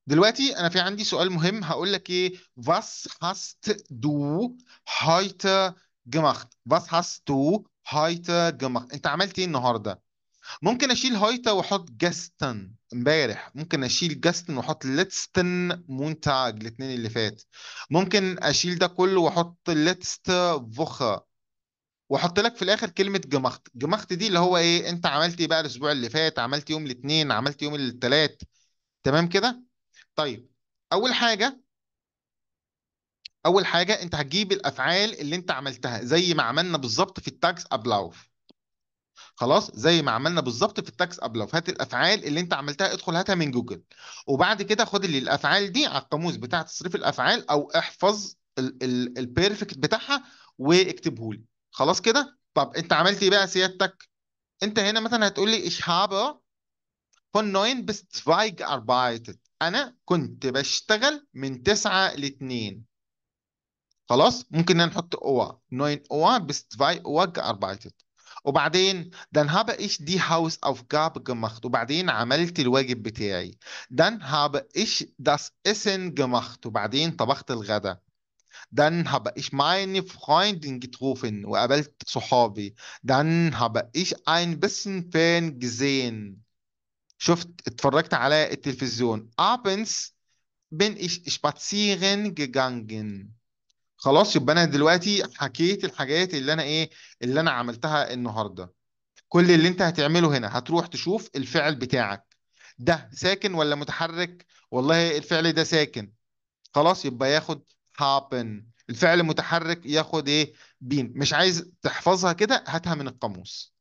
دلوقتي انا في عندي سؤال مهم، هقول لك ايه: was hast du heute gemacht؟ was hast du heute gemacht؟ انت عملت ايه النهارده؟ ممكن اشيل heute واحط gestern امبارح، ممكن اشيل gestern واحط letzten Montag الاثنين اللي فات، ممكن اشيل ده كله واحط letzte Woche، واحط لك في الاخر كلمه جمخت. جمخت دي اللي هو ايه، انت عملت ايه بقى الاسبوع اللي فات، عملت يوم الاثنين، عملت يوم الثلاث. تمام كده؟ طيب، اول حاجه اول حاجه انت هتجيب الافعال اللي انت عملتها زي ما عملنا بالظبط في التاكس ابلاوف. خلاص، زي ما عملنا بالظبط في التاكس ابلاوف، هات الافعال اللي انت عملتها، ادخل هاتها من جوجل، وبعد كده خد اللي الافعال دي على القاموس بتاع تصريف الافعال، او احفظ البيرفكت بتاعها واكتبه لي. خلاص كده؟ طب انت عملت ايه بقى سيادتك؟ انت هنا مثلا هتقول لي ich habe von 9 bis 2 gearbeitet. انا كنت بشتغل من 9 ل 2. خلاص، ممكن نحط Uhr 9 Uhr bis 2 Uhr gearbeitet. وبعدين dann habe ich die Hausaufgabe gemacht. وبعدين عملت الواجب بتاعي. dann habe ich das Essen gemacht. وبعدين طبخت الغداء. dann habe ich meine Freundin getroffen. وقابلت صحابي. dann habe ich ein bisschen Fern gesehen. شفت، اتفرجت على التلفزيون. abends bin ich spazieren gegangen. خلاص، يبقى انا دلوقتي حكيت الحاجات اللي انا ايه، اللي انا عملتها النهارده. كل اللي انت هتعمله هنا هتروح تشوف الفعل بتاعك ده ساكن ولا متحرك. والله الفعل ده ساكن، خلاص يبقى ياخد happen. الفعل متحرك ياخد ايه؟ been. مش عايز تحفظها كده، هاتها من القاموس.